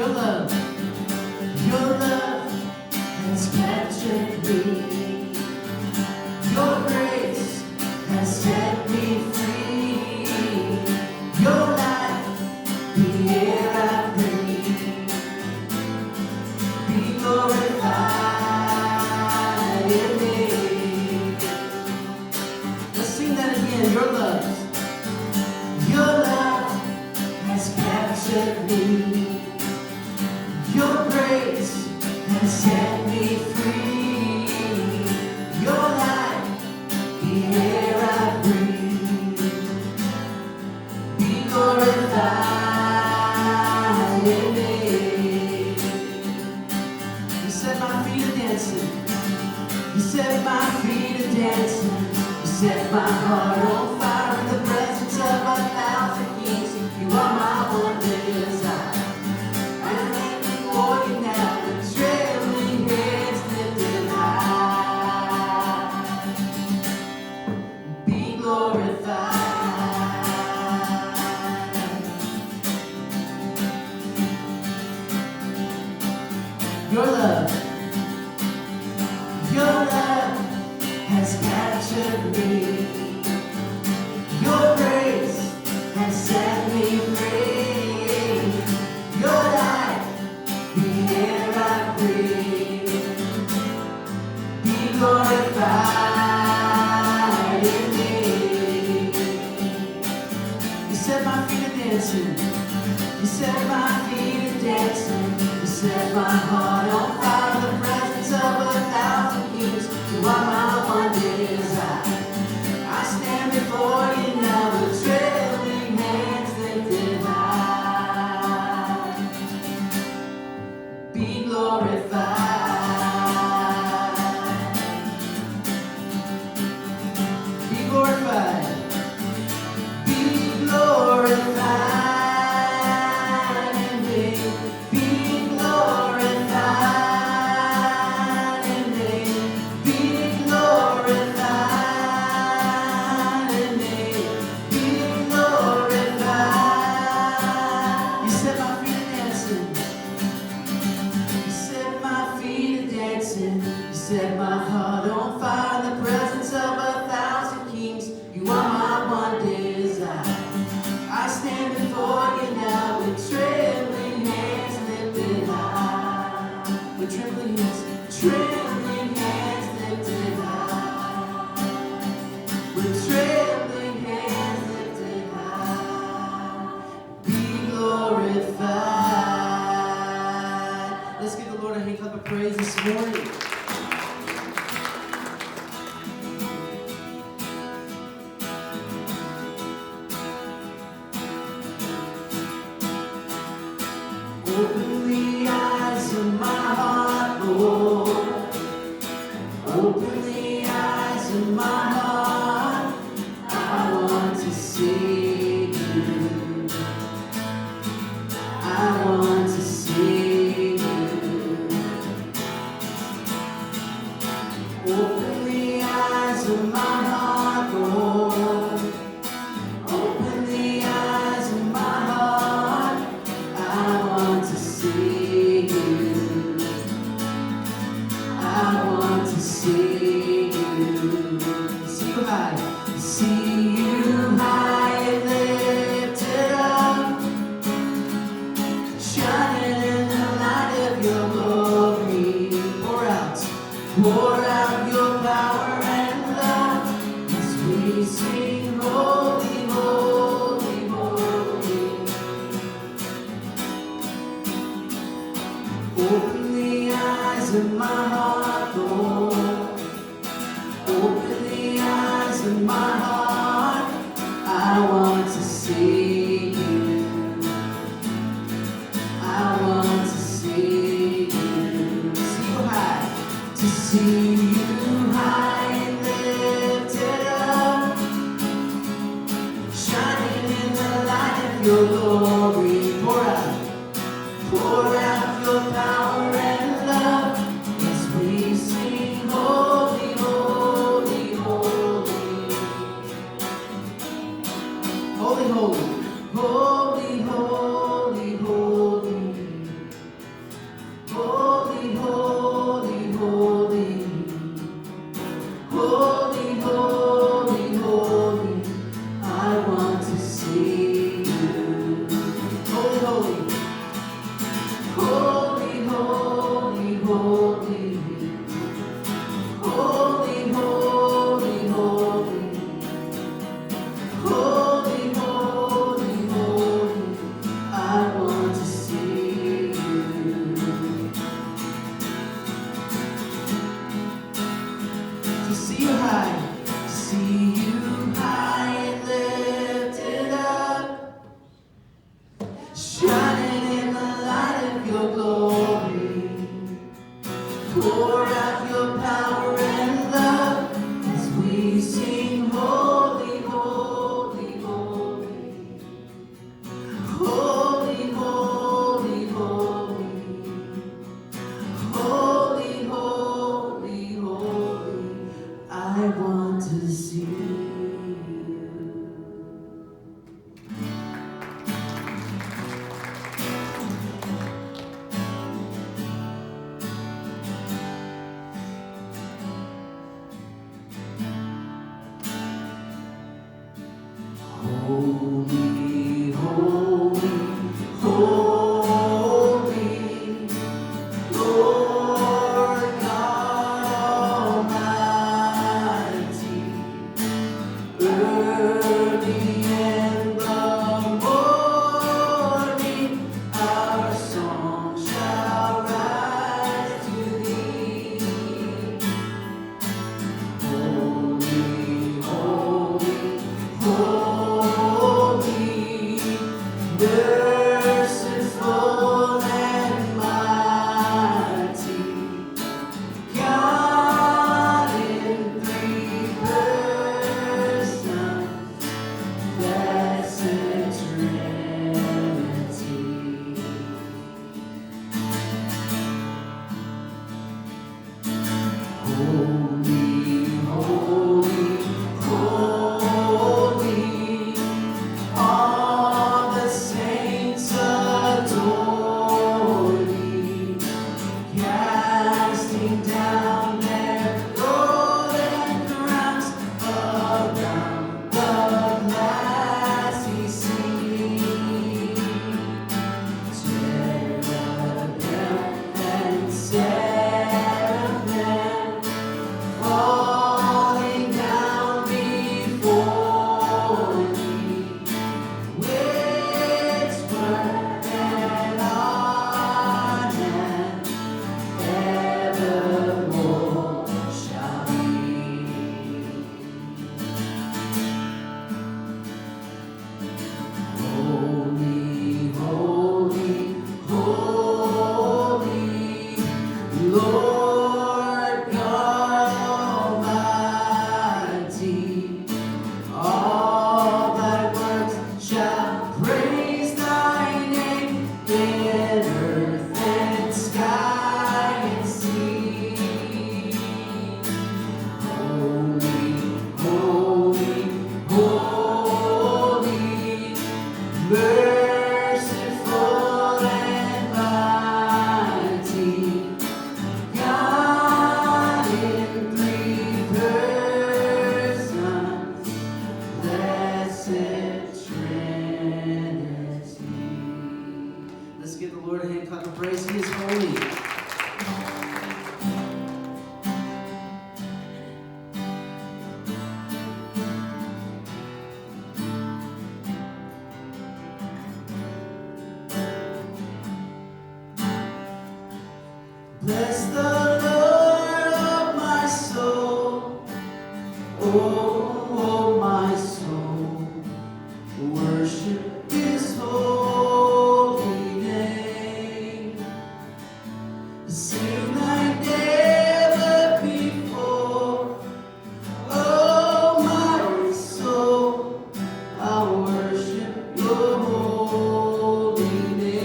Your love has captured me. Your grace has set me free. Your light, the air I breathe. Be glorified in me. Let's sing that again. Your love has captured me. Your grace has set me free. Your light, the air I breathe. Be glorified in me. You set my feet a dancing. You set my feet a dancing. You set my heart on fire in the presence of 1,000 kings. You are my one desire. For you now, with trembling hands lifted high, be glorified. Your love has captured me. Your grace has set me free. Your light, the air I breathe. Be glorified in me. You set my feet a dancing. You set my feet a dancing. You set my heart on fire in the presence of 1,000 kings. You are my one desire. I stand before you now with trembling hands lifted high. Be glorified. Be glorified. Be glorified in me. Be glorified in me. Be glorified in me. Be glorified. You set my feet a dancing. You set my feet a dancing. You set my heart on fire in the presence of 1,000 kings. You are my one desire. I stand before you now with trembling hands lifted high. With trembling hands lifted high. With trembling hands lifted high. Be glorified. Let's give the Lord a hand clap of praise this morning. Open the eyes of my heart, Lord. Open the eyes of my heart. I want to see you. I want to see you. Open the eyes of my heart, Lord. Open the eyes of my heart. I want to see you. I want to see you. See you high. See you high and lifted up, shining in the light of your glory. Pour out your power and love as we sing holy, holy, holy. Open the eyes of my heart, Lord. Open the eyes of my heart. I want to see you. I want to see you. See you high. To see you high and lifted up, shining in the light of your glory. Pour out your power and love as we sing holy, holy, holy. Holy, holy, holy, holy, holy. Bless the Lord, oh my soul, oh my soul, worship His holy name. Sing like never before, oh my soul, I'll worship Your holy name.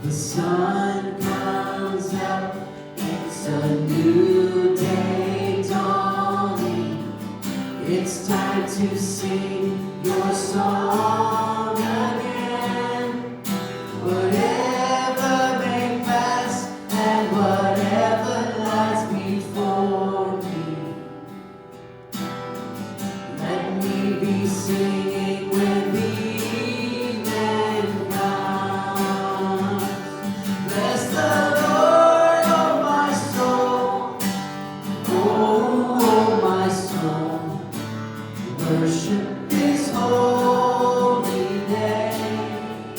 The sun comes up, it's a new day dawning. It's time to sing Your song again. Whatever may pass and whatever lies before me, let me be singing when the evening comes. Bless the Lord, oh my soul, oh my soul, worship His holy name.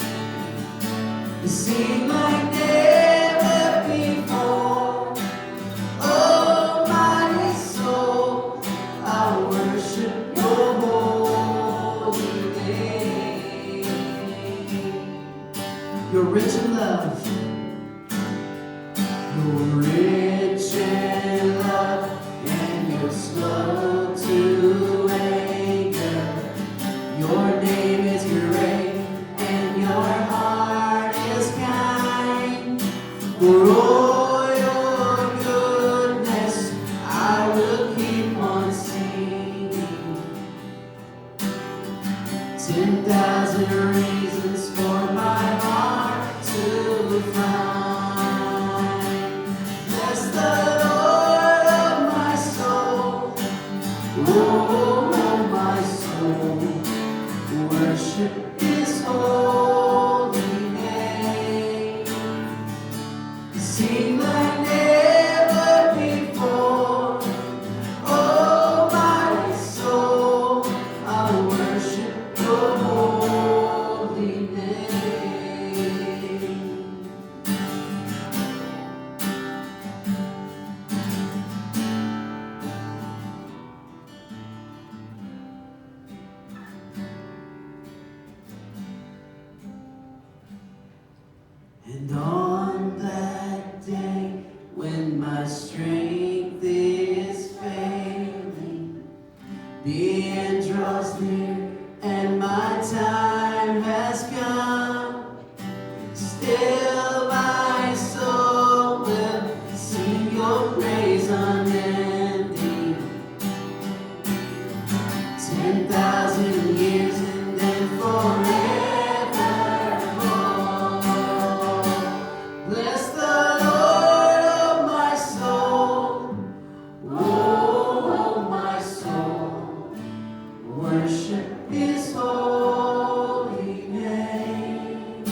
Sing like never before, oh my soul, I worship Your holy name. You're rich in love. You're rich in love, and You're slow to anger. Your name is great, and Your heart is kind. For all Your goodness, I will keep on singing. 10,000 reasons for my heart to find. Bless the Lord, oh my soul, oh worship His holy name. Sing like never before. Oh, my soul, I worship Your holy name. And on that day, when my strength is failing, the end draws near and my time has come, still my soul will sing Your praise unending. 10,000 years and then forevermore. Bless the Lord, oh my soul. Oh, my soul. Worship His holy name.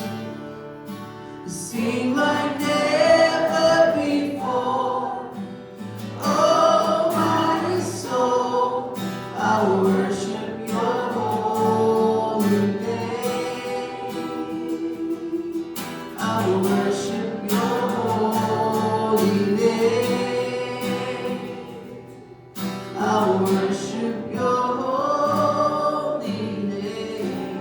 Sing like never before. Oh, my soul, I worship Your holy name. I worship Your holy name. I worship Your holy name.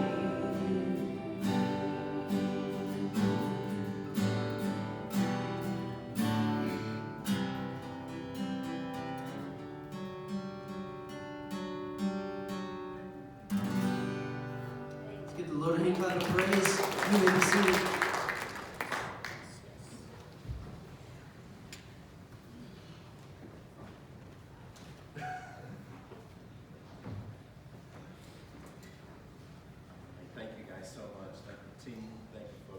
Let's give the Lord a hand clap of praise. You may be seated. Thank you guys so much. Thank you, team. Thank you for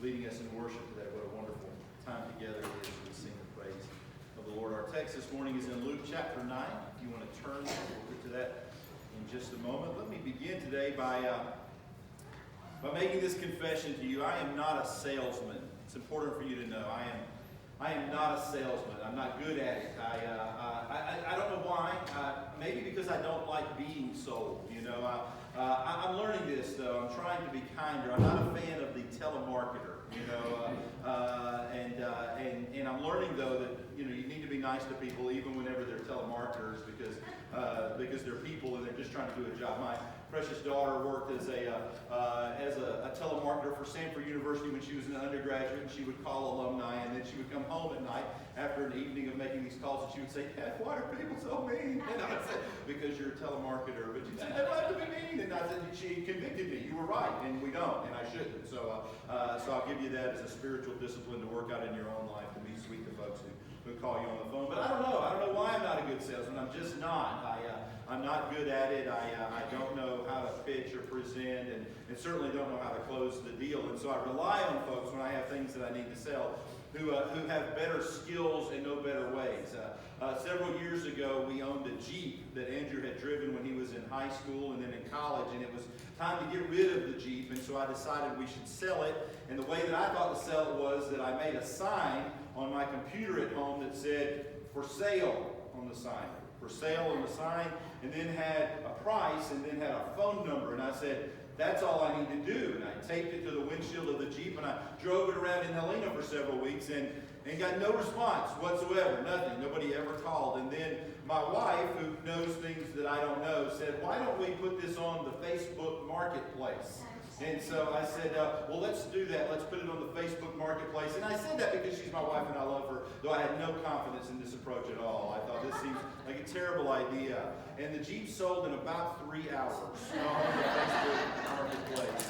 leading us in worship today. What a wonderful time together it is to sing the praise of the Lord. Our text this morning is in Luke chapter 9. If you want to turn, we'll get to that in just a moment. Let me begin today by making this confession to you. I am not a salesman. It's important for you to know. I am not a salesman. I'm not good at it. I don't know why. Maybe because I don't like being sold. You know, I'm learning this though. I'm trying to be kinder. I'm not a fan of the telemarketer. You know, and I'm learning though that you need to be nice to people even whenever they're telemarketers because they're people and they're just trying to do a job. My precious daughter worked as a telemarketer for Stanford University when she was an undergraduate, and she would call alumni, and then she would come home at night after an evening of making these calls, and she would say, "Dad, why are people so mean?" And I would say, "Because you're a telemarketer." But she said, "They don't have to be mean." And I said, she convicted me. You were right, and we don't, and I shouldn't. So I'll give you that as a spiritual discipline to work out in your own life, to be sweet to folks who call you on the phone. But I don't know why I'm not a good salesman. I'm just not. I'm not good at it. I don't know how to pitch or present, and certainly don't know how to close the deal. And so I rely on folks when I have things that I need to sell who have better skills and know better ways. Several years ago, we owned a Jeep that Andrew had driven when he was in high school and then in college, and it was time to get rid of the Jeep, and so I decided we should sell it. And the way that I thought to sell it was that I made a sign on my computer at home that said, "For sale" on the sign. For sale on the sign, and then had a price, and then had a phone number. And I said, that's all I need to do. And I taped it to the windshield of the Jeep, and I drove it around in Helena for several weeks, and got no response whatsoever, nothing. Nobody ever called. And then my wife, who knows things that I don't know, said, "Why don't we put this on the Facebook Marketplace?" And so I said, well, let's do that. Let's put it on the Facebook Marketplace. And I said that because she's my wife and I love her, though I had no confidence in this approach at all. I thought this seems like a terrible idea. And the Jeep sold in about 3 hours on the Facebook Marketplace.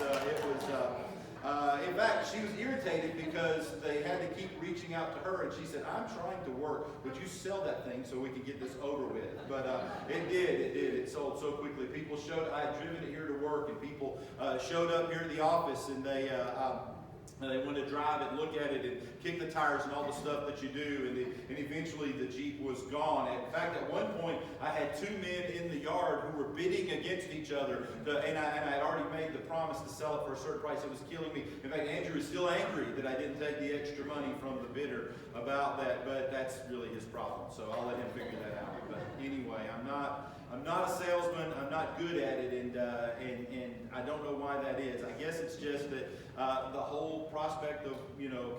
In fact, she was irritated because they had to keep reaching out to her, and she said, "I'm trying to work. Would you sell that thing so we can get this over with?" But it did. It sold so quickly. People showed. I had driven it here to work, and people showed up here at the office, and they They want to drive it, look at it, and kick the tires and all the stuff that you do. And eventually the Jeep was gone. In fact, at one point, I had two men in the yard who were bidding against each other. And I had already made the promise to sell it for a certain price. It was killing me. In fact, Andrew is still angry that I didn't take the extra money from the bidder about that. But that's really his problem. So I'll let him figure that out. But anyway, I'm not a salesman. I'm not good at it, and I don't know why that is. I guess it's just that the whole prospect of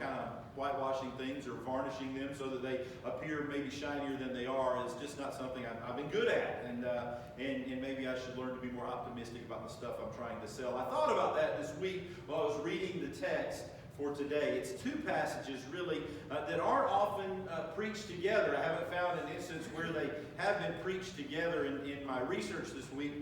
kind of whitewashing things or varnishing them so that they appear maybe shinier than they are is just not something I've been good at, and maybe I should learn to be more optimistic about the stuff I'm trying to sell. I thought about that this week while I was reading the text for today. It's two passages really that aren't often preached together. I haven't found an instance where they have been preached together in my research this week.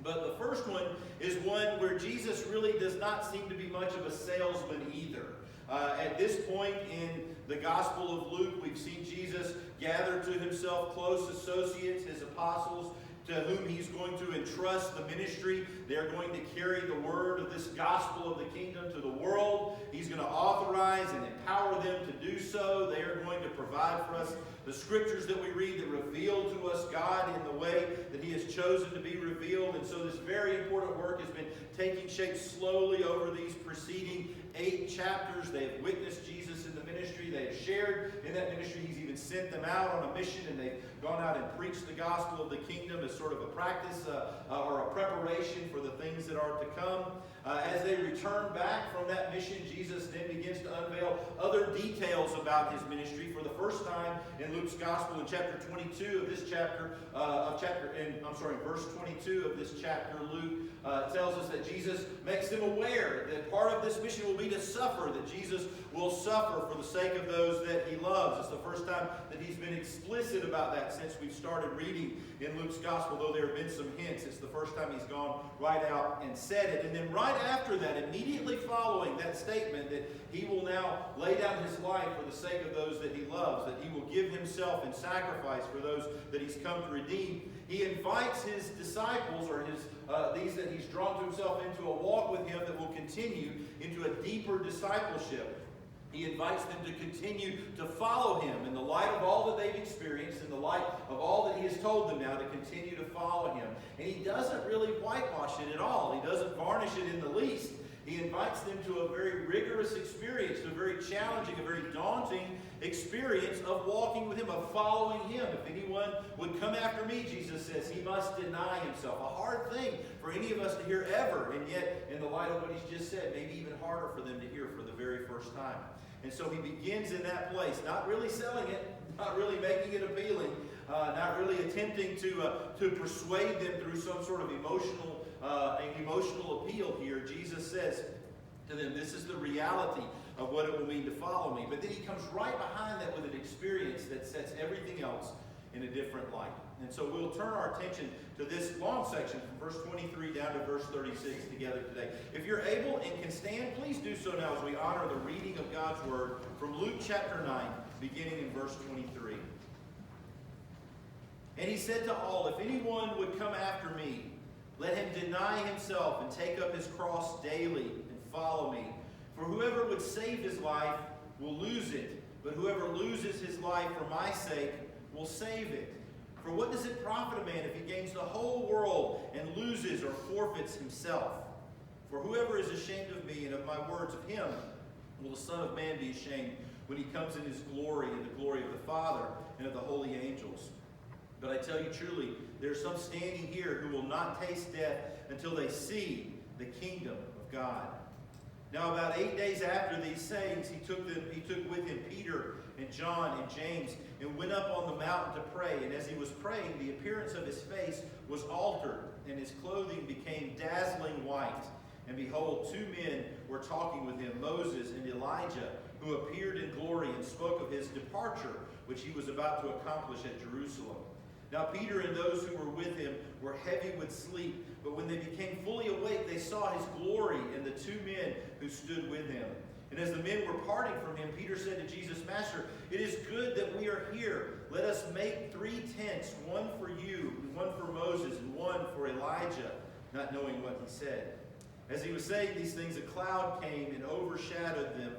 But the first one is one where Jesus really does not seem to be much of a salesman either. At this point in the Gospel of Luke, we've seen Jesus gather to himself close associates, his apostles, to whom he's going to entrust the ministry. They're going to carry the word of this gospel of the kingdom to the world. He's going to authorize and empower them to do so. They are going to provide for us the scriptures that we read that reveal to us God in the way that he has chosen to be revealed. And so this very important work has been taking shape slowly over these preceding 8 chapters. They have witnessed Jesus in the ministry. They have shared in that ministry. He's even sent them out on a mission, and they've gone out and preached the gospel of the kingdom as sort of a practice or a preparation for the things that are to come. As they return back from that mission, Jesus then begins to unveil other details about his ministry for the first time in Luke's gospel in chapter 22 of this chapter, verse 22 of this chapter. Luke tells us that Jesus makes them aware that part of this mission will be to suffer, that Jesus will suffer for the sake of those that he loves. It's the first time that he's been explicit about that since we've started reading in Luke's gospel, though there have been some hints. It's the first time he's gone right out and said it. And then right after that, immediately following that statement that he will now lay down his life for the sake of those that he loves, that he will give himself in sacrifice for those that he's come to redeem, he invites his disciples, or these that he's drawn to himself, into a walk with him that will continue into a deeper discipleship. He invites them to continue to follow him in the light of all that they've experienced, in the light of all that he has told them now, to continue to follow him. And he doesn't really whitewash it at all. He doesn't varnish it in the least. He invites them to a very rigorous experience, to a very challenging, a very daunting experience of walking with him, of following him. If anyone would come after me, Jesus says, he must deny himself. A hard thing for any of us to hear ever, and yet, in the light of what he's just said, maybe even harder for them to hear for the very first time. And so he begins in that place, not really selling it, not really making it appealing, not really attempting to persuade them through some sort of emotional appeal here. Jesus says to them, this is the reality of what it will mean to follow me. But then he comes right behind that with an experience that sets everything else in a different light. And so we'll turn our attention to this long section from verse 23 down to verse 36 together today. If you're able and can stand, please do so now as we honor the reading of God's word from Luke chapter 9, beginning in verse 23. And he said to all, if anyone would come after me, let him deny himself and take up his cross daily and follow me. For whoever would save his life will lose it, but whoever loses his life for my sake will save it. For what does it profit a man if he gains the whole world and loses or forfeits himself? For whoever is ashamed of me and of my words, of him will the Son of Man be ashamed when he comes in his glory and the glory of the Father and of the holy angels. But I tell you truly, there are some standing here who will not taste death until they see the kingdom of God. Now about 8 days after these sayings, he took with him Peter and John and James and went up on the mountain to pray. And as he was praying, the appearance of his face was altered, and his clothing became dazzling white. And behold, 2 men were talking with him, Moses and Elijah, who appeared in glory and spoke of his departure, which he was about to accomplish at Jerusalem. Now Peter and those who were with him were heavy with sleep, but when they became fully awake, they saw his glory and the 2 men who stood with him. And as the men were parting from him, Peter said to Jesus, Master, it is good that we are here. Let us make 3 tents, one for you, and one for Moses, and one for Elijah, not knowing what he said. As he was saying these things, a cloud came and overshadowed them,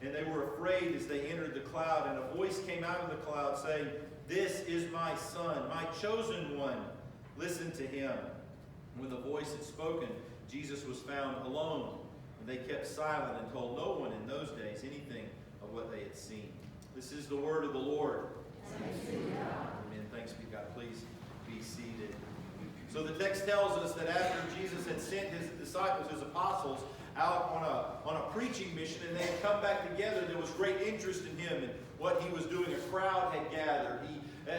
and they were afraid as they entered the cloud. And a voice came out of the cloud saying, "This is my Son, my chosen one. Listen to him." And when the voice had spoken, Jesus was found alone. And they kept silent and told no one in those days anything of what they had seen. This is the word of the Lord. Amen. Thanks be God. Please be seated. So the text tells us that after Jesus had sent his disciples, his apostles, out on a preaching mission, and they had come back together, there was great interest in him and what he was doing. A crowd had gathered.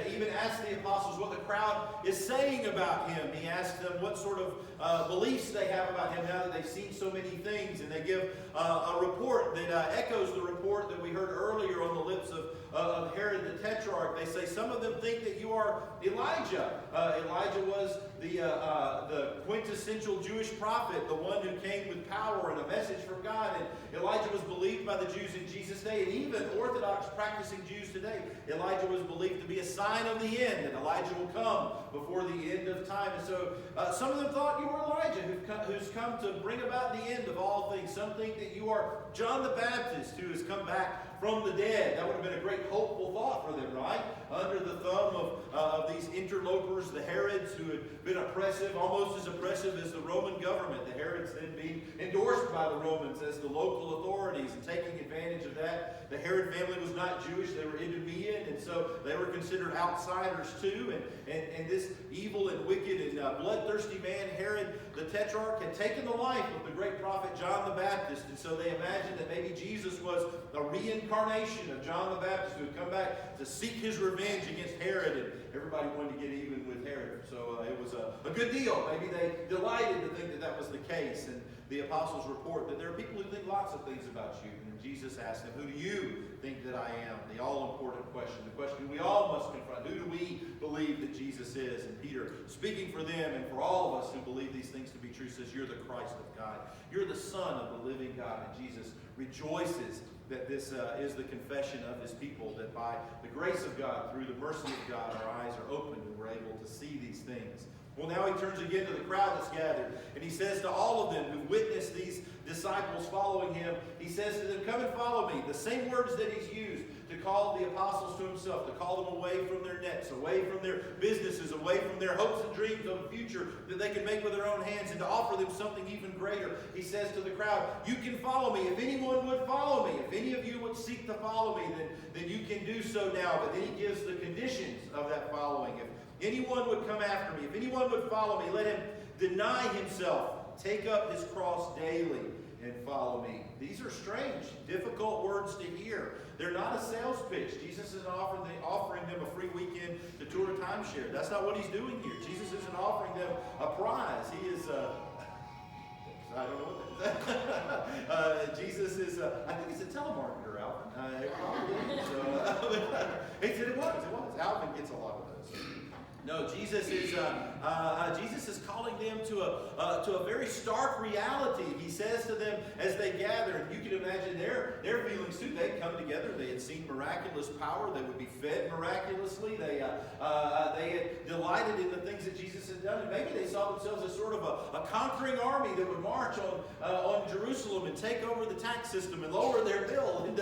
He even asked the apostles what the crowd is saying about him. He asked them what sort of beliefs they have about him now that they've seen so many things. And they give a report that echoes the report that we heard earlier on the lips of Herod the Tetrarch. They say some of them think that you are Elijah. Elijah was the quintessential Jewish prophet, the one who came with power and a message from God. And Elijah was believed by the Jews in Jesus' day, and even Orthodox practicing Jews today. Elijah was believed to be a sign of the end, and Elijah will come before the end of time. And so some of them thought you were Elijah, who's come to bring about the end of all things. Some think that you are John the Baptist, who has come back from the dead. That would have been a great hopeful thought for them, right? Under the thumb of these interlopers, the Herods, who had been oppressive, almost as oppressive as the Roman government. The Herods then being endorsed by the Romans as the local authorities and taking advantage of that. The Herod family was not Jewish. They were Idumean, and so they were considered outsiders too. And this evil and wicked and bloodthirsty man, Herod the Tetrarch, had taken the life of the great prophet John the Baptist. And so they imagined that maybe Jesus was a reincarnation of John the Baptist who had come back to seek his revenge against Herod. And everybody wanted to get even with Herod. So it was a good deal. Maybe they delighted to think that that was the case. And the apostles report that there are people who think lots of things about you. And Jesus asked them, "Who do you think that I am?" The all-important question, the question we all must confront. Who do we believe that Jesus is? And Peter, speaking for them and for all of us who believe these things to be true, says, "You're the Christ of God. You're the Son of the living God." And Jesus rejoices that this is the confession of his people, that by the grace of God, through the mercy of God, our eyes are opened and we're able to see these things. Well, now he turns again to the crowd that's gathered, and he says to all of them who witnessed these disciples following him, he says to them, "Come and follow me." The same words that he's used to call the apostles to himself, to call them away from their nets, away from their businesses, away from their hopes and dreams of a future that they can make with their own hands, and to offer them something even greater. He says to the crowd, "You can follow me. If anyone would follow me, if any of you would seek to follow me, then you can do so now." But then he gives the conditions of that following. If anyone would come after me, if anyone would follow me, let him deny himself, take up his cross daily, and follow me. These are strange, difficult words to hear. They're not a sales pitch. Jesus isn't offering them a free weekend to tour a timeshare. That's not what he's doing here. Jesus isn't offering them a prize. He is, I don't know what that is. Jesus is, I think he's a telemarketer, Alvin. He said it was. Alvin gets a lot of those. No, Jesus is calling them to a very stark reality. He says to them as they gather, and you can imagine their feelings too. They'd come together. They had seen miraculous power. They would be fed miraculously. They had delighted in the things that Jesus had done, and maybe they saw themselves as sort of a conquering army that would march on Jerusalem and take over the tax system and lower their bill and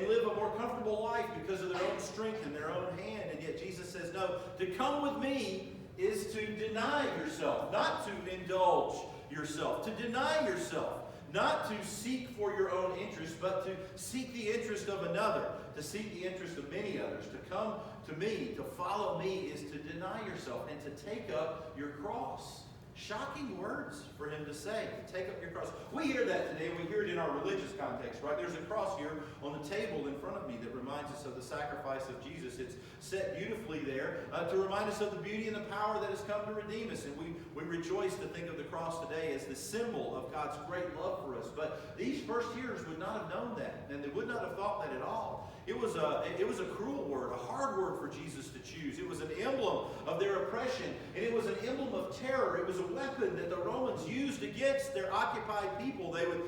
live a more comfortable life because of their own strength and their own hand. And yet Jesus says, no, to come with me is to deny yourself, not to indulge yourself, to deny yourself, not to seek for your own interest, but to seek the interest of another, to seek the interest of many others. To come to me, to follow me, is to deny yourself and to take up your cross. Shocking words for him to say. Take up your cross. We hear that today, and we hear it in our religious context, right? There's a cross here on the table in front of me that reminds us of the sacrifice of Jesus. It's set beautifully there to remind us of the beauty and the power that has come to redeem us. And we rejoice to think of the cross today as the symbol of God's great love for us. But these first hearers would not have known that, and they would not have thought that at all. It was a cruel word, a hard word for Jesus to choose. It was an emblem of their oppression, and it was an emblem of terror. It was a weapon that the Romans used against their occupied people. They would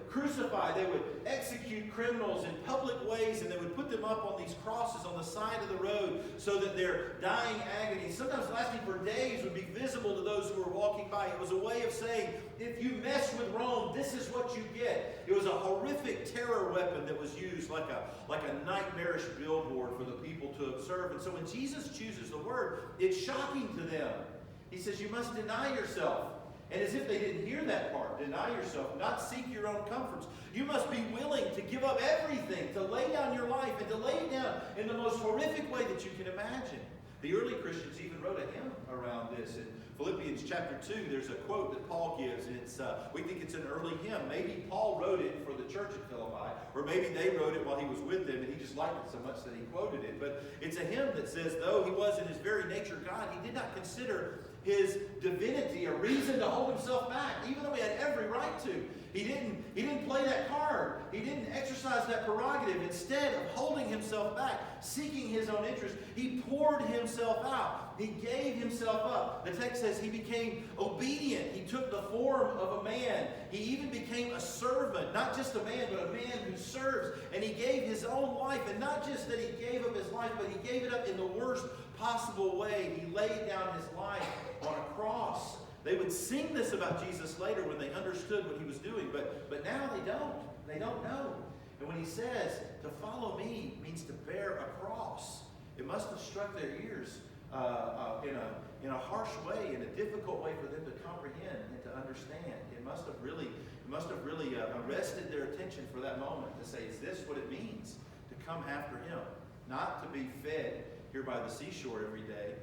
crucify, they would execute criminals in public ways, and they would put them up on these crosses on the side of the road so that their dying agony, sometimes lasting for days would be visible to those who were walking by. It was a way of saying, if you mess with Rome, this is what you get. It was a horrific terror weapon that was used like a nightmarish billboard for the people to observe. And so when Jesus chooses the word, it's shocking to them. He says, you must deny yourself. And as if they didn't hear that part, deny yourself, not seek your own comforts. You must be willing to give up everything, to lay down your life, and to lay it down in the most horrific way that you can imagine. The early Christians even wrote a hymn around this. In Philippians chapter 2, there's a quote that Paul gives, and we think it's an early hymn. Maybe Paul wrote it for the church at Philippi, or maybe they wrote it while he was with them, and he just liked it so much that he quoted it. But it's a hymn that says, though he was in his very nature God, he did not consider his divinity a reason to hold himself back, even though he had every right to. He didn't play that card. He didn't exercise that prerogative. Instead of holding himself back, seeking his own interest, he poured himself out. He gave himself up. The text says he became obedient. He took the form of a man. He even became a servant. Not just a man, but a man who serves. And he gave his own life. And not just that he gave up his life, but he gave it up in the worst possible way. He laid down his life on a cross. They would sing this about Jesus later when they understood what he was doing, but now they don't. They don't know. And when he says to follow me means to bear a cross, it must have struck their ears in a harsh way, in a difficult way for them to comprehend and to understand. It must have really arrested their attention for that moment to say, is this what it means to come after him? Not to be fed here by the seashore every day,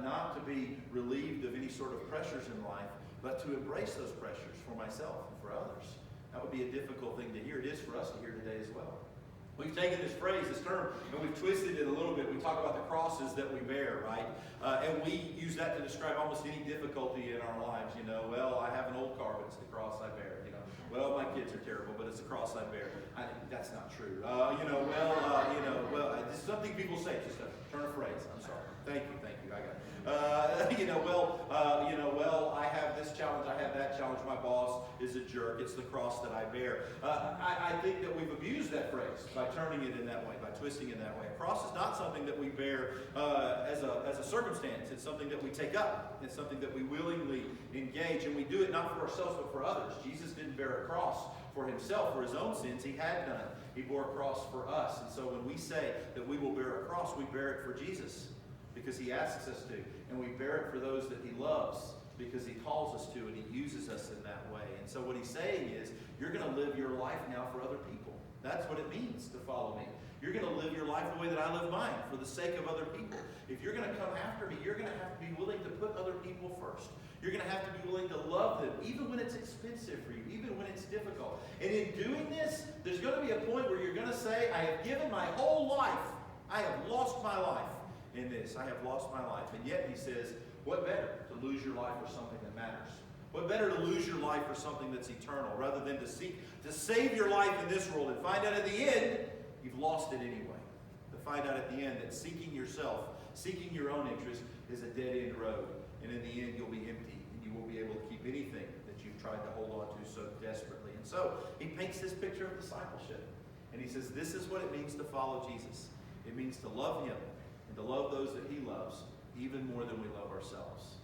not to be relieved of any sort of pressures in life, but to embrace those pressures for myself and for others. That would be a difficult thing to hear. It is for us to hear today as well. We've taken this phrase, this term, and we've twisted it a little bit. We talk about the crosses that we bear, right? And we use that to describe almost any difficulty in our lives. You know, well, I have an old car, but it's the cross I bear. You know, well, my kids are terrible, but it's the cross I bear. That's not true. It's something people say. Just a turn of phrase. I'm sorry. Thank you. I got it. I have this challenge, I have that challenge. My boss is a jerk. It's the cross that I bear. I think that we've abused that phrase by turning it in that way, by twisting it that way. A cross is not something that we bear as a circumstance. It's something that we take up. It's something that we willingly engage, and we do it not for ourselves but for others. Jesus didn't bear a cross for himself, for his own sins. He had none. He bore a cross for us. And so when we say that we will bear a cross, we bear it for Jesus, because he asks us to. And we bear it for those that he loves, because he calls us to, and he uses us in that way. And so what he's saying is, you're going to live your life now for other people. That's what it means to follow me. You're going to live your life the way that I live mine, for the sake of other people. If you're going to come after me, you're going to have to be willing to put other people first. You're going to have to be willing to love them, even when it's expensive for you, even when it's difficult. And in doing this, there's going to be a point where you're going to say, I have given my whole life. I have lost my life in this. I have lost my life. And yet he says, what better to lose your life for something that matters? What better to lose your life for something that's eternal, rather than to seek to save your life in this world and find out at the end you've lost it anyway. To find out at the end that seeking yourself, seeking your own interest is a dead-end road. And in the end you'll be empty, and you won't be able to keep anything that you've tried to hold on to so desperately. And so he paints this picture of discipleship. And he says this is what it means to follow Jesus. It means to love him, to love those that he loves, even more than we love ourselves.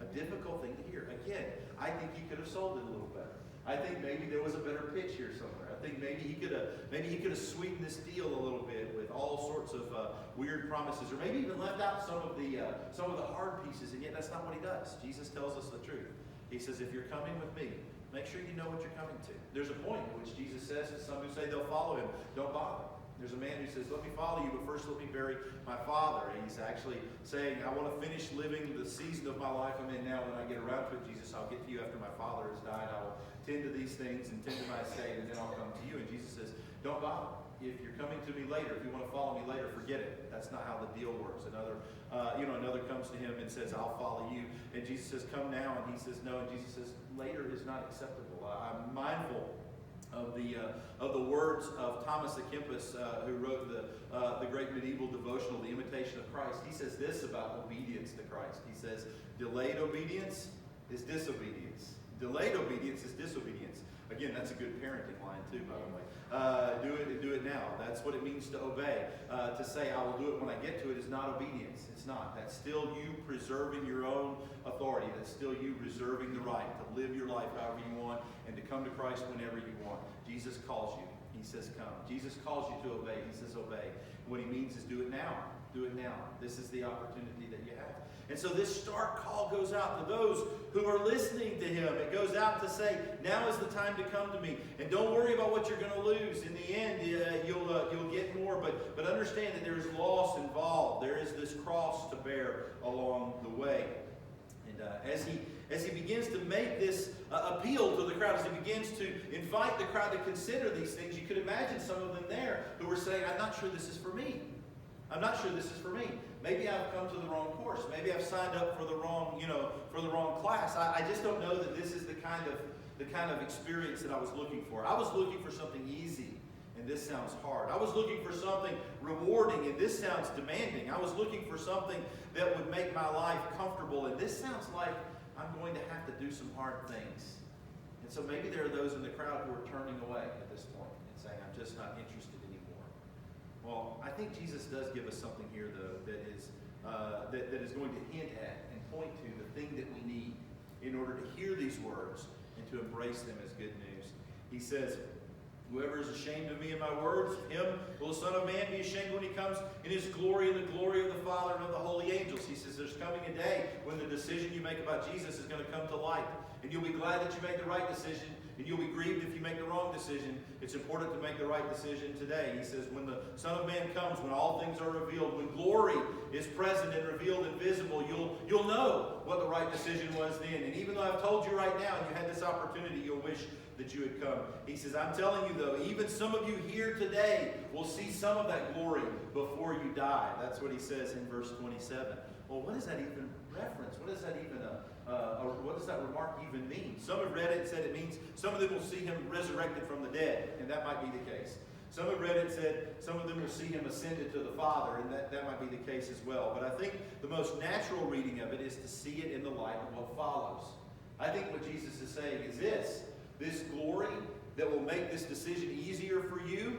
A difficult thing to hear. Again, I think he could have sold it a little better. I think maybe there was a better pitch here somewhere. I think maybe he could have sweetened this deal a little bit with all sorts of weird promises, or maybe even left out some of the hard pieces. And yet that's not what he does. Jesus tells us the truth. He says, if you're coming with me, make sure you know what you're coming to. There's a point in which Jesus says to some who say they'll follow him, don't bother. There's a man who says, let me follow you, but first let me bury my father. And he's actually saying, I want to finish living the season of my life I'm in now. When I get around to it, Jesus, I'll get to you after my father has died. I will tend to these things and tend to my estate, and then I'll come to you. And Jesus says, don't bother. If you're coming to me later, if you want to follow me later, forget it. That's not how the deal works. Another comes to him and says, I'll follow you. And Jesus says, come now. And he says, no. And Jesus says, later is not acceptable. I'm mindful of the words of Thomas à Kempis, who wrote the great medieval devotional, The Imitation of Christ. He says this about obedience to Christ. He says, delayed obedience is disobedience. Delayed obedience is disobedience. Again, that's a good parenting line too, by the way. Do it now. That's what it means to obey. To say, I will do it when I get to it is not obedience. It's not. That's still you preserving your own authority. That's still you reserving the right to live your life however you want and to come to Christ whenever you want. Jesus calls you. He says, come. Jesus calls you to obey. He says, obey. What he means is do it now. Do it now. This is the opportunity that you have. And so this stark call goes out to those who are listening to him. It goes out to say, now is the time to come to me. And don't worry about what you're going to lose. In the end, you'll get more. But understand that there is loss involved. There is this cross to bear along the way. And as he begins to make this appeal to the crowd, as he begins to invite the crowd to consider these things, you could imagine some of them there who were saying, I'm not sure this is for me. I'm not sure this is for me. Maybe I've come to the wrong course. Maybe I've signed up for the wrong, for the wrong class. I just don't know that this is the kind of experience that I was looking for. I was looking for something easy, and this sounds hard. I was looking for something rewarding, and this sounds demanding. I was looking for something that would make my life comfortable, and this sounds like I'm going to have to do some hard things. And so maybe there are those in the crowd who are turning away at this point and saying, I'm just not interested anymore. Well, I think Jesus does give us something here, though, that is going to hint at and point to the thing that we need in order to hear these words and to embrace them as good news. He says, whoever is ashamed of me and my words, him will the Son of Man be ashamed when he comes in his glory and the glory of the Father and of the holy angels. He says there's coming a day when the decision you make about Jesus is going to come to light. And you'll be glad that you made the right decision, and you'll be grieved if you make the wrong decision. It's important to make the right decision today. He says when the Son of Man comes, when all things are revealed, when glory is present and revealed and visible, you'll know what the right decision was then. And even though I've told you right now and you had this opportunity, you'll wish that you had come. He says, I'm telling you though, even some of you here today will see some of that glory before you die. That's what he says in verse 27. Well, what does that even reference? What does that even what does that remark even mean? Some have read it and said it means some of them will see him resurrected from the dead, and that might be the case. Some have read it and said some of them will see him ascended to the Father, and that might be the case as well. But I think the most natural reading of it is to see it in the light of what follows. I think what Jesus is saying is this glory that will make this decision easier for you,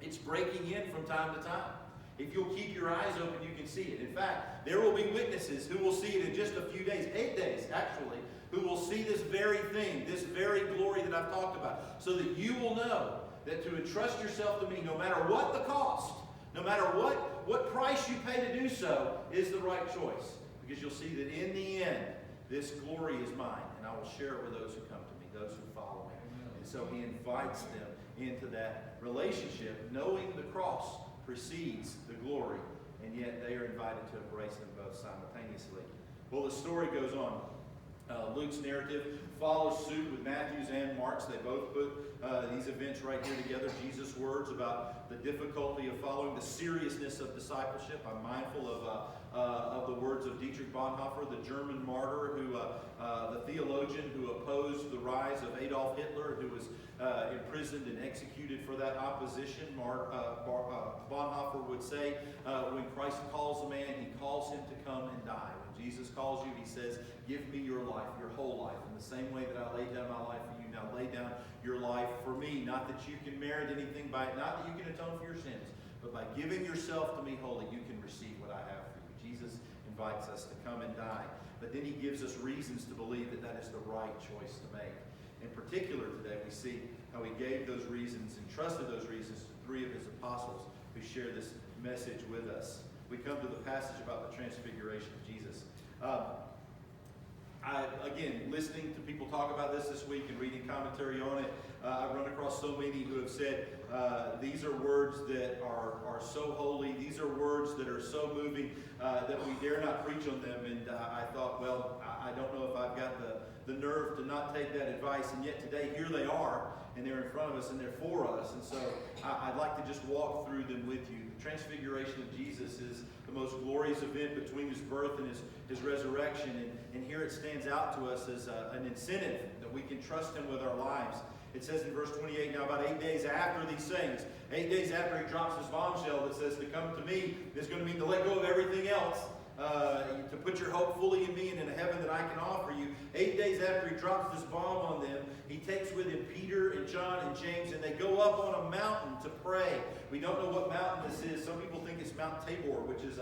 it's breaking in from time to time. If you'll keep your eyes open, you can see it. In fact, there will be witnesses who will see it in just a few days, 8 days actually, who will see this very thing, this very glory that I've talked about, so that you will know that to entrust yourself to me, no matter what the cost, no matter what price you pay to do so, is the right choice. Because you'll see that in the end, this glory is mine, and I will share it with those who come to me, those who follow me. And so he invites them into that relationship, knowing the cross precedes the glory, and yet they are invited to embrace them both simultaneously. Well, the story goes on. Luke's narrative follows suit with Matthew's and Mark's. They both put these events right here together. Jesus' words about the difficulty of following, the seriousness of discipleship. I'm mindful of the words of Dietrich Bonhoeffer, the German martyr, the theologian who opposed the rise of Adolf Hitler, who was imprisoned and executed for that opposition. Bonhoeffer would say, when Christ calls a man, he calls him to come and die. When Jesus calls you, he says, give me your life, your whole life. In the same way that I laid down my life for you, now lay down your life for me. Not that you can merit anything by it, not that you can atone for your sins, but by giving yourself to me wholly, you can receive what I have for you. Jesus invites us to come and die. But then he gives us reasons to believe that that is the right choice to make. In particular today, we see how he gave those reasons and trusted those reasons to 3 of his apostles who share this message with us. We come to the passage about the transfiguration of Jesus. Again, listening to people talk about this week and reading commentary on it, I've run across so many who have said these are words that are so holy, these are words that are so moving that we dare not preach on them. And I thought, well, I don't know if I've got the nerve to not take that advice, and yet today here they are, and they're in front of us and they're for us. And so I'd like to just walk through them with you. The transfiguration of Jesus is the most glorious event between his birth and his resurrection. And here it stands out to us as an incentive that we can trust him with our lives. It says in verse 28, now about 8 days after these things, 8 days after he drops his bombshell that says to come to me is going to mean to let go of everything else, to put your hope fully in me and in a heaven that I can offer you. 8 days after he drops this bomb on them, he takes with him Peter and John and James, and they go up on a mountain to pray. We don't know what mountain this is. Some people think it's Mount Tabor, which is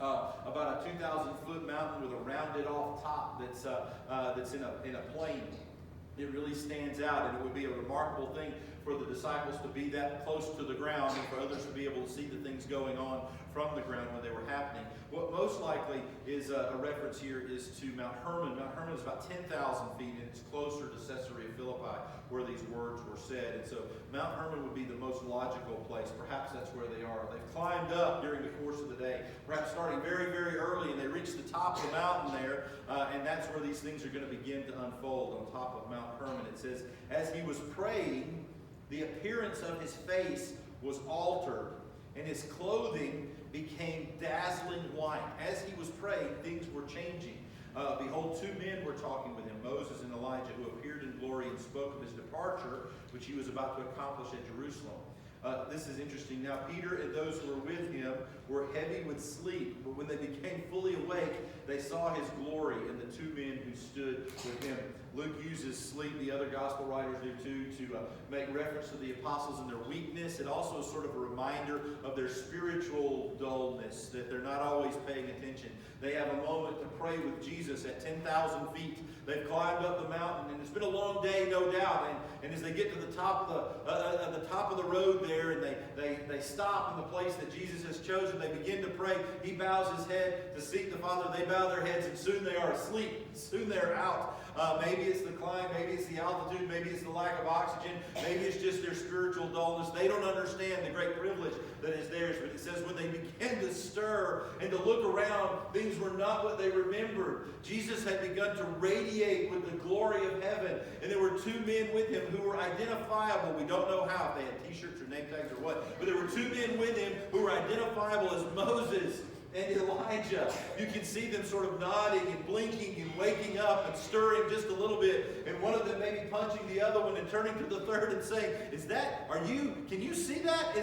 about a 2,000-foot mountain with a rounded-off top that's in a plain. It really stands out, and it would be a remarkable thing for the disciples to be that close to the ground and for others to be able to see the things going on from the ground when they were happening. What most likely is a reference here is to Mount Hermon. Mount Hermon is about 10,000 feet, and it's closer to Caesarea Philippi where these words were said. And so Mount Hermon would be the most logical place. Perhaps that's where they are. They've climbed up during the course of the day, perhaps starting very, very early, and they reach the top of the mountain there, and that's where these things are going to begin to unfold on top of Mount Hermon. It says, as he was praying, the appearance of his face was altered, and his clothing became dazzling white. As he was praying, things were changing. Behold, two men were talking with him, Moses and Elijah, who appeared in glory and spoke of his departure, which he was about to accomplish at Jerusalem. This is interesting. Now, Peter and those who were with him were heavy with sleep, but when they became fully awake, they saw his glory and the two men who stood with him. Luke uses sleep, the other gospel writers do too, to make reference to the apostles and their weakness. It also is sort of a reminder of their spiritual dullness, that they're not always paying attention. They have a moment to pray with Jesus at 10,000 feet. They've climbed up the mountain, and it's been a long day, no doubt. And as they get to the top of the road there, and they stop in the place that Jesus has chosen, they begin to pray. He bows his head to seek the Father. They bow their heads, and soon they are asleep. Soon they're out. Maybe it's the climb, maybe it's the altitude, maybe it's the lack of oxygen, maybe it's just their spiritual dullness. They don't understand the great privilege that is theirs. But it says when they began to stir and to look around, things were not what they remembered. Jesus had begun to radiate with the glory of heaven, and there were two men with him who were identifiable. We don't know how, if they had t-shirts or name tags or what, but there were two men with him who were identifiable as Moses and Elijah. You can see them sort of nodding and blinking and waking up and stirring just a little bit. And one of them maybe punching the other one and turning to the third and saying, can you see that?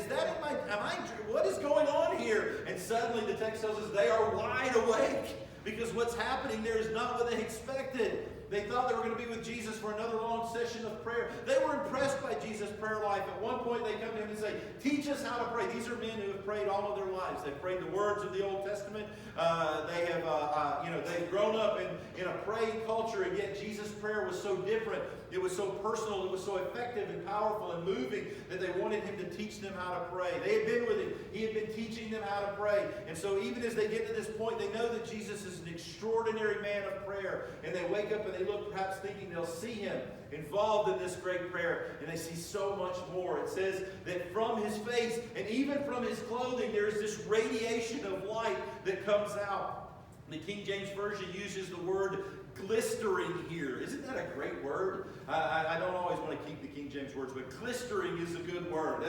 What is going on here? And suddenly the text tells us they are wide awake, because what's happening there is not what they expected. They thought they were going to be with Jesus for another long session of prayer. They were impressed by Jesus' prayer life. At one point, they come to him and say, teach us how to pray. These are men who have prayed all of their lives. They've prayed the words of the Old Testament. They've grown up in a praying culture, and yet Jesus' prayer was so different. It was so personal. It was so effective and powerful and moving that they wanted him to teach them how to pray. They had been with him. He had been teaching them how to pray. And so even as they get to this point, they know that Jesus is an extraordinary man of prayer. And they wake up and they look, perhaps thinking they'll see him involved in this great prayer, and they see so much more. It says that from his face and even from his clothing, there is this radiation of light that comes out. The King James Version uses the word glistering here. Isn't that a great word? I don't always want to keep the King James words, but glistering is a good word.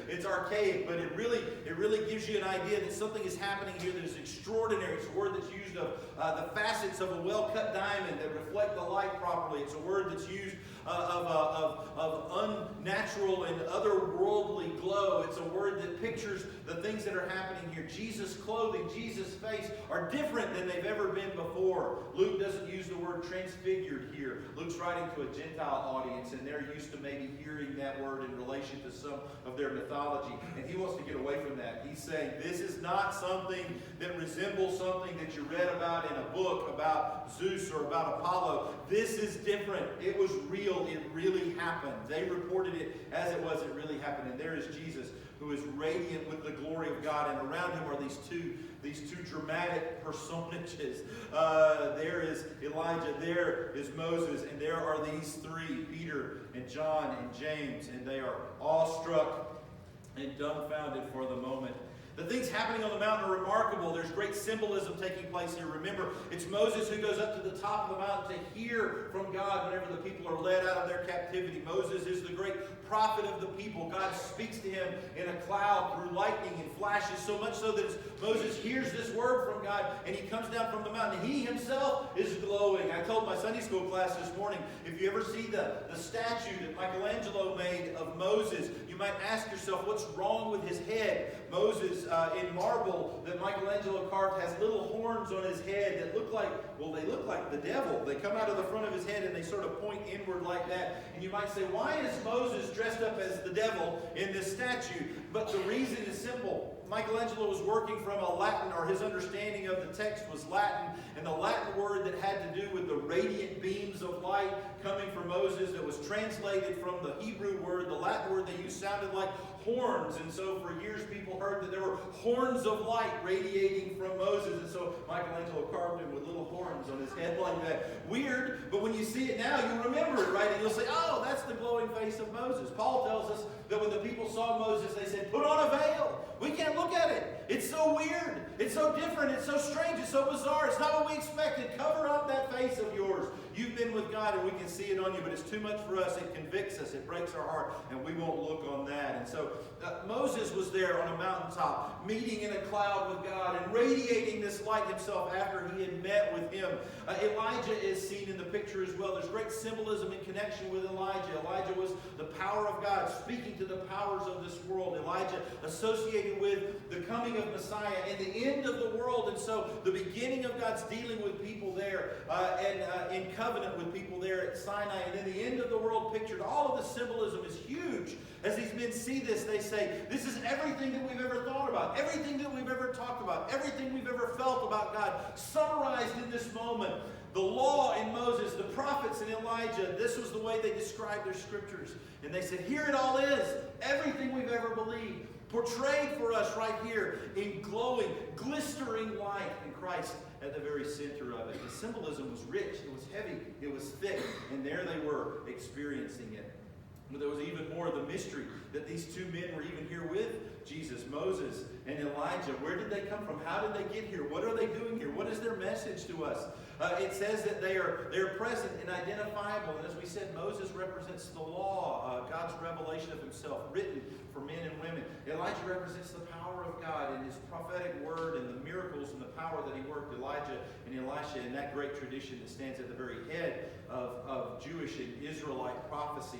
It's archaic, but it really gives you an idea that something is happening here that is extraordinary. It's a word that's used of the facets of a well-cut diamond that reflect the light properly. It's a word that's used of unnatural and otherworldly glow. It's a word that pictures the things that are happening here. Jesus' clothing, Jesus' face are different than they've ever been before. Luke doesn't use the word transfigured here. Luke's writing to a Gentile audience, and they're used to maybe hearing that word in relation to some of their mythology, and he wants to get away from that. He's saying this is not something that resembles something that you read about in a book about Zeus or about Apollo. This is different. It was real. It really happened. They reported it as it was. It really happened. And there is Jesus, who is radiant with the glory of God, and around him are these two dramatic personages. There is Elijah, there is Moses, and there are these three, Peter and John and James, and they are awestruck and dumbfounded for the moment. The things happening on the mountain are remarkable. There's great symbolism taking place here. Remember, it's Moses who goes up to the top of the mountain to hear from God whenever the people are led out of their captivity. Moses is the great prophet of the people. God speaks to him in a cloud through lightning and flashes, so much so that Moses hears this word from God, and he comes down from the mountain. He himself is glowing. I told my Sunday school class this morning, if you ever see the statue that Michelangelo made of Moses, you might ask yourself, what's wrong with his head? Moses, in marble that Michelangelo carved, has little horns on his head that look like the devil. They come out of the front of his head and they sort of point inward like that. And you might say, why is Moses dressed up as the devil in this statue? But the reason is simple. Michelangelo was working from a Latin, or his understanding of the text was Latin, and the Latin word that had to do with the radiant beams of light coming from Moses, that was translated from the Hebrew word, the Latin word they used sounded like horns. And so for years people heard that there were horns of light radiating from Moses. And so Michelangelo carved him with little horns on his head like that. Weird, but when you see it now, you remember it, right? And you'll say, oh, that's the glowing face of Moses. Paul tells us that when the people saw Moses, they said, put on a veil. We can't look at it. It's so weird. It's so different. It's so strange. It's so bizarre. It's not what we expected. Cover up that face of yours. You've been with God and we can see it on you, but it's too much for us. It convicts us. It breaks our heart, and we won't look on that. And so Moses was there on a mountaintop, meeting in a cloud with God and radiating this light himself after he had met with him. Elijah is seen in the picture as well. There's great symbolism in connection with Elijah. Elijah was the power of God speaking to the powers of this world. Elijah associated with the coming of Messiah and the end of the world. And so the beginning of God's dealing with people there and in covenant with people there at Sinai. And then the end of the world pictured. All of the symbolism is huge. As these men see this, they say, this is everything that we've ever thought about, everything that we've ever talked about, everything we've ever felt about God, summarized in this moment. The law in Moses, the prophets in Elijah, this was the way they described their scriptures. And they said, here it all is, everything we've ever believed, portrayed for us right here in glowing, glistering light, and Christ at the very center of it. The symbolism was rich, it was heavy, it was thick, and there they were experiencing it. But there was even more of the mystery that these two men were even here with Jesus, Moses and Elijah. Where did they come from? How did they get here? What are they doing here? What is their message to us? It says that they're present and identifiable. And as we said, Moses represents the law, God's revelation of himself, written for men and women. Elijah represents the power of God and his prophetic word and the miracles and the power that he worked. Elijah and Elisha in that great tradition that stands at the very head of Jewish and Israelite prophecy.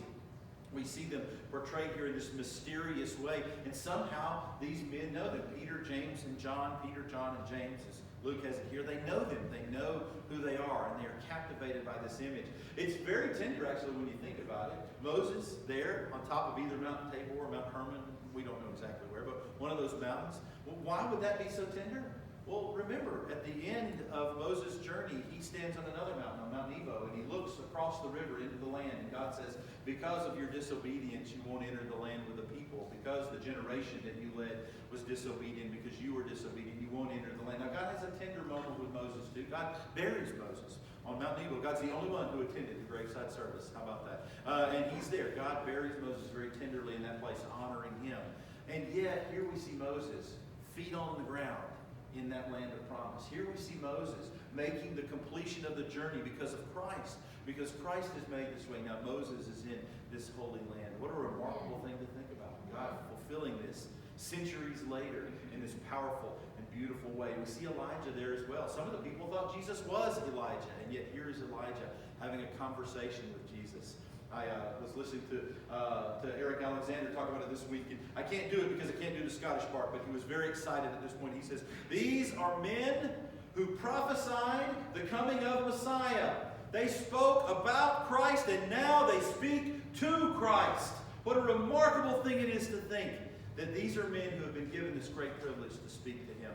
We see them portrayed here in this mysterious way. And somehow these men know them. Peter, James, and John. Peter, John, and James, as Luke has it here. They know them. They know who they are. And they are captivated by this image. It's very tender, actually, when you think about it. Moses there on top of either Mount Tabor or Mount Hermon. We don't know exactly where, but one of those mountains. Well, why would that be so tender? Well, remember, at the end of Moses' journey, he stands on another mountain, on Mount Nebo, and he looks across the river into the land. And God says, because of your disobedience, you won't enter the land with the people. Because the generation that you led was disobedient, because you were disobedient, you won't enter the land. Now, God has a tender moment with Moses, too. God buries Moses on Mount Nebo. God's the only one who attended the graveside service. How about that? And he's there. God buries Moses very tenderly in that place, honoring him. And yet, here we see Moses, feet on the ground, in that land of promise. Here we see Moses making the completion of the journey because of Christ. Because Christ is made this way. Now Moses is in this holy land. What a remarkable thing to think about. God fulfilling this centuries later in this powerful and beautiful way. We see Elijah there as well. Some of the people thought Jesus was Elijah. And yet here is Elijah having a conversation with Jesus. I was listening to Eric Alexander talk about it this week. And I can't do it because I can't do the Scottish part, but he was very excited at this point. He says, these are men who prophesied the coming of Messiah. They spoke about Christ, and now they speak to Christ. What a remarkable thing it is to think that these are men who have been given this great privilege to speak to him.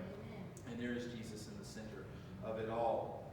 And there is Jesus in the center of it all.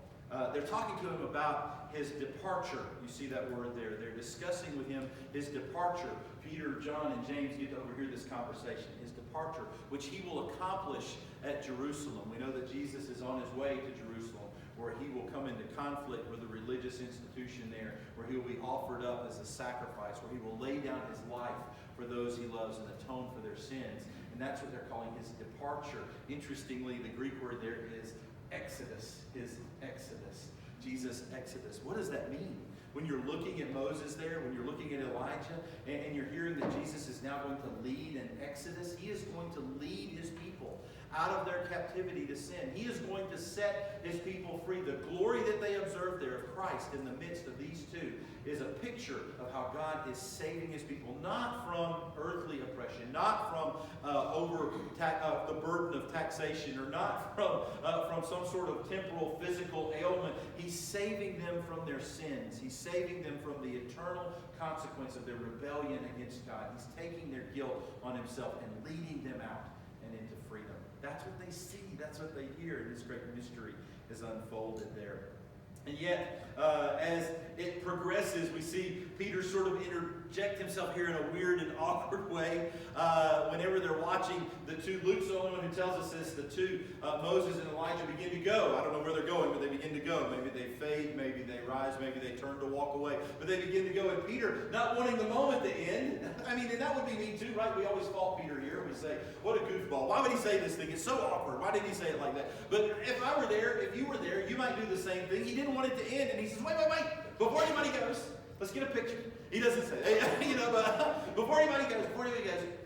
They're talking to him about his departure. You see that word there. They're discussing with him his departure. Peter, John, and James get to overhear this conversation. His departure, which he will accomplish at Jerusalem. We know that Jesus is on his way to Jerusalem, where he will come into conflict with the religious institution there, where he will be offered up as a sacrifice, where he will lay down his life for those he loves and atone for their sins. And that's what they're calling his departure. Interestingly, the Greek word there is Exodus, his Exodus. Jesus' Exodus. What does that mean? When you're looking at Moses there, when you're looking at Elijah, and you're hearing that Jesus is now going to lead an Exodus, he is going to lead his people out of their captivity to sin. He is going to set his people free. The glory that they observe there of Christ in the midst of these two is a picture of how God is saving his people, not from earthly oppression, not from the burden of taxation, or not from some sort of temporal physical ailment. He's saving them from their sins. He's saving them from the eternal consequence of their rebellion against God. He's taking their guilt on himself and leading them out and into freedom. That's what they see. That's what they hear. And this great mystery is unfolded there. And yet, as it progresses, we see Peter sort of interject himself here in a weird and awkward way. Whenever they're watching the two, Luke's the only one who tells us this, the two, Moses and Elijah begin to go. I don't know where they're going, but they begin to go. Maybe they fade, maybe they rise, maybe they turn to walk away. But they begin to go. And Peter, not wanting the moment to end, I mean, and that would be me too, right? We always fault Peter here. We say, what a goofball. Why would he say this thing? It's so awkward. Why did he say it like that? But if I were there, if you were there, you might do the same thing. He didn't want it to end. And he says, wait. Before anybody goes, let's get a picture. He doesn't say, but before anybody goes,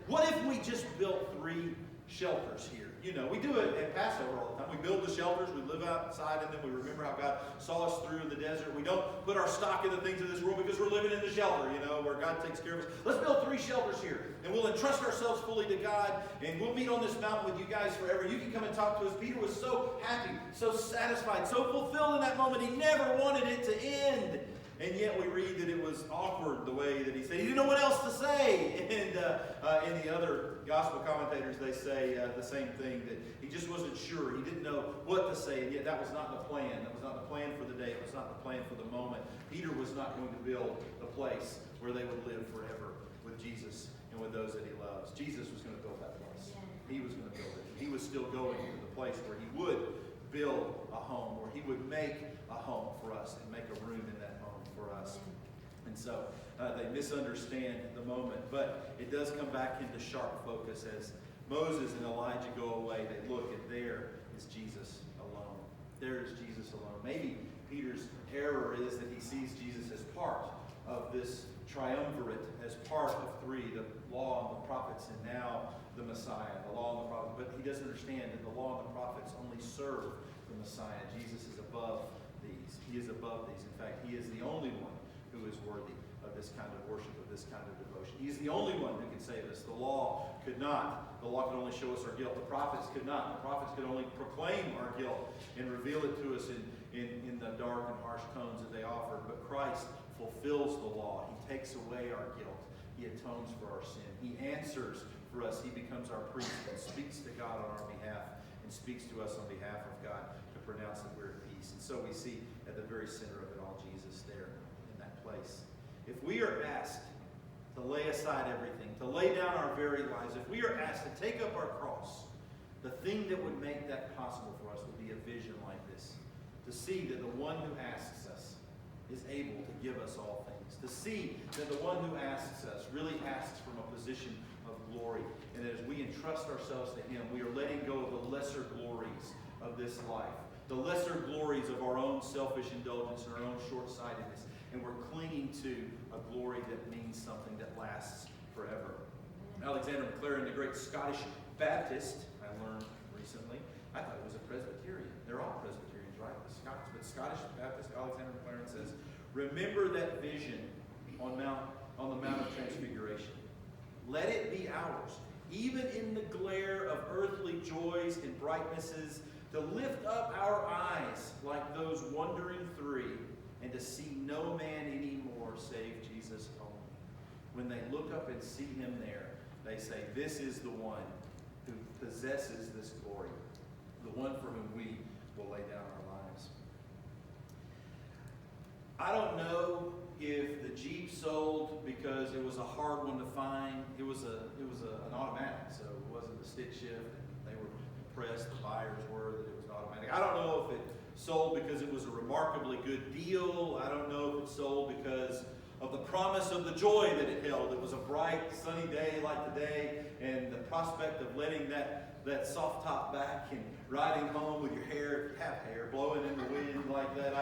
what if we just built 3 shelters here? We do it at Passover all the time. We build the shelters, we live outside, and then we remember how God saw us through in the desert. We don't put our stock in the things of this world because we're living in the shelter, where God takes care of us. Let's build 3 shelters here, and we'll entrust ourselves fully to God, and we'll meet on this mountain with you guys forever. You can come and talk to us. Peter was so happy, so satisfied, so fulfilled in that moment. He never wanted it to end. And yet we read that it was awkward the way that he said. He didn't know what else to say. And in the other gospel commentators, they say the same thing, that he just wasn't sure. He didn't know what to say. And yet that was not the plan. That was not the plan for the day. It was not the plan for the moment. Peter was not going to build a place where they would live forever with Jesus and with those that he loves. Jesus was going to build that place. He was going to build it. He was still going to the place where he would build a home, where he would make a home for us and make a room in that home for us. And so they misunderstand the moment, but it does come back into sharp focus as Moses and Elijah go away. They look, and there is Jesus alone. There is Jesus alone. Maybe Peter's error is that he sees Jesus as part of this triumvirate, as part of 3, the law and the prophets, and now the Messiah, the law and the prophets. But he doesn't understand that the law and the prophets only serve the Messiah. Jesus is above these. He is above these. In fact, he is the only one who is worthy of this kind of worship, of this kind of devotion. He is the only one who can save us. The law could not. The law could only show us our guilt. The prophets could not. The prophets could only proclaim our guilt and reveal it to us in the dark and harsh tones that they offered. But Christ fulfills the law. He takes away our guilt. He atones for our sin. He answers for us. He becomes our priest and speaks to God on our behalf and speaks to us on behalf of God to pronounce that we're at peace. And so we see at the very center of it all Jesus there in that place. If we are asked to lay aside everything, to lay down our very lives, if we are asked to take up our cross, the thing that would make that possible for us would be a vision like this. To see that the one who asks us is able to give us all things. To see that the one who asks us really asks from a position of glory. And as we entrust ourselves to him, we are letting go of the lesser glories of this life. The lesser glories of our own selfish indulgence and our own short-sightedness. And we're clinging to a glory that means something that lasts forever. Alexander Maclaren, the great Scottish Baptist, I learned recently, I thought he was a Presbyterian. They're all Presbyterians, right? The Scots, but Scottish Baptist Alexander Maclaren says, remember that vision on the Mount of Transfiguration. Let it be ours, even in the glare of earthly joys and brightnesses, to lift up our eyes like those wandering 3, and to see no man anymore save Jesus only. When they look up and see him there, they say, this is the one who possesses this glory, the one for whom we will lay down our lives. I don't know if the Jeep sold because it was a hard one to find. It was an automatic, so it wasn't a stick shift. They were impressed, the buyers were, that it was an automatic. I don't know if it sold because it was a remarkably good deal. I don't know if it sold because of the promise of the joy that it held. It was a bright, sunny day like today, and the prospect of letting that soft top back and riding home with your hair, if you have hair, blowing in the wind like that.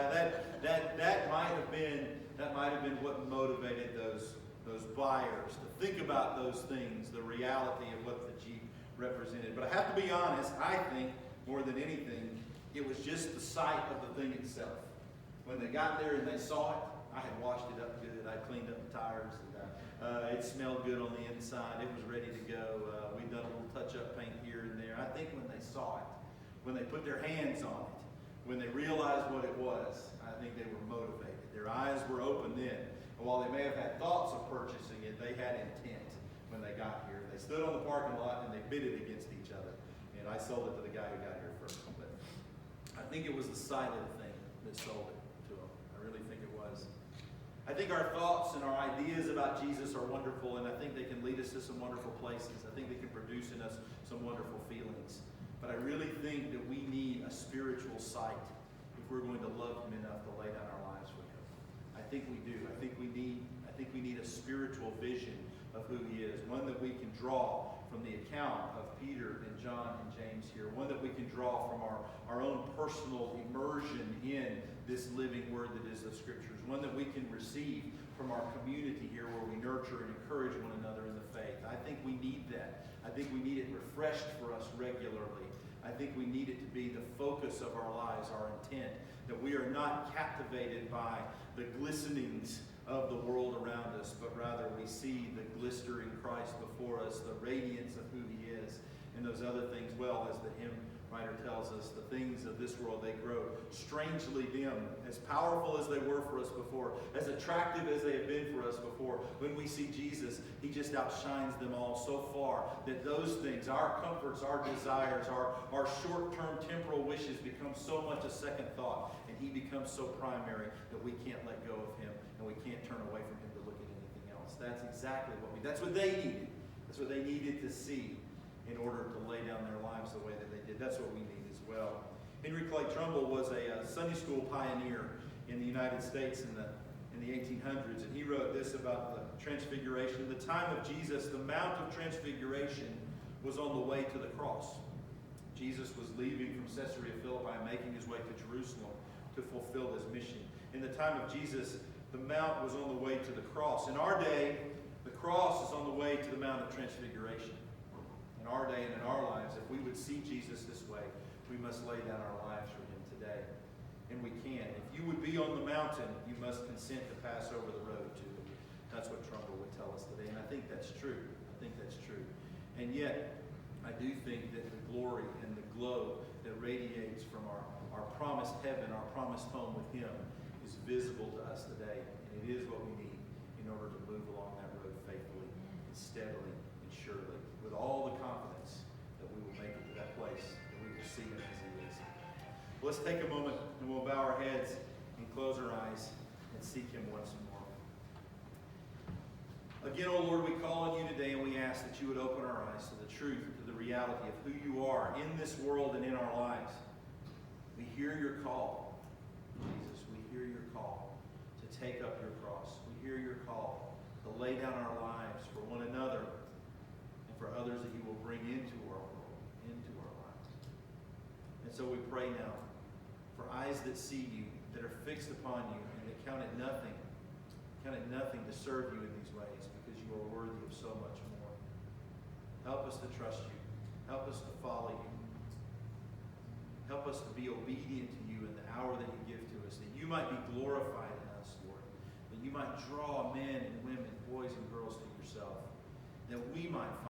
That might have been what motivated those buyers to think about those things, the reality of what the Jeep represented. But I have to be honest, I think more than anything, it was just the sight of the thing itself. When they got there and they saw it, I had washed it up good. I cleaned up the tires. And, it smelled good on the inside. It was ready to go. We'd done a little touch-up paint here and there. I think when they saw it, when they put their hands on it, when they realized what it was, I think they were motivated. Their eyes were open then. And while they may have had thoughts of purchasing it, they had intent when they got here. They stood on the parking lot and they bid it against each other. And I sold it to the guy who got here first. But I think it was the sight of the thing that sold it to him. I really think it was. I think our thoughts and our ideas about Jesus are wonderful, and I think they can lead us to some wonderful places. I think they can produce in us some wonderful feelings. But I really think that we need a spiritual sight if we're going to love Him enough to lay down our lives for Him. I think we do. I think we need a spiritual vision of who He is, one that we can draw from the account of Peter and John and James here, one that we can draw from our own personal immersion in this living word that is the Scriptures, one that we can receive from our community here where we nurture and encourage one another in the faith. I think we need that. I think we need it refreshed for us regularly. I think we need it to be the focus of our lives, our intent, that we are not captivated by the glistenings of the world around us, but rather we see the glistering Christ before us, the radiance of who He is, and those other things, well, as the hymn writer tells us, the things of this world, they grow strangely dim. As powerful as they were for us before, as attractive as they have been for us before, when we see Jesus, He just outshines them all so far that those things, our comforts, our desires, our short-term temporal wishes become so much a second thought, and He becomes so primary that we can't let go of Him, and we can't turn away from Him to look at anything else. That's exactly that's what they needed. That's what they needed to see in order to lay down their lives the way that they did. That's what we need as well. Henry Clay Trumbull was a Sunday school pioneer in the United States in the 1800s, and he wrote this about the Transfiguration. In the time of Jesus, the Mount of Transfiguration was on the way to the cross. Jesus was leaving from Caesarea Philippi and making His way to Jerusalem to fulfill His mission. In the time of Jesus, the Mount was on the way to the cross. In our day, the cross is on the way to the Mount of Transfiguration. In our day and in our lives, if we would see Jesus this way, we must lay down our lives for Him today. And we can. If you would be on the mountain, you must consent to pass over the road to it. That's what Trumbull would tell us today. And I think that's true. I think that's true. And yet, I do think that the glory and the glow that radiates from our promised heaven, our promised home with Him, is visible to us today. And it is what we need in order to move along that road faithfully and steadily and surely, with all the confidence that we will make it to that place, that we will see Him as He is. Well, let's take a moment and we'll bow our heads and close our eyes and seek Him once more. Again, oh Lord, we call on You today and we ask that You would open our eyes to the truth, to the reality of who You are in this world and in our lives. We hear Your call, Jesus. We hear Your call to take up Your cross. We hear Your call to lay down our lives for one another and for others that You will bring into our world, into our lives. And so we pray now for eyes that see You, that are fixed upon You, and that count it nothing to serve You in these ways, because You are worthy of so much more. Help us to trust You. Help us to follow You. Help us to be obedient to You in the hour that You give to us, that You might be glorified in us, Lord. That You might draw men and women, boys and girls to Yourself. That we might find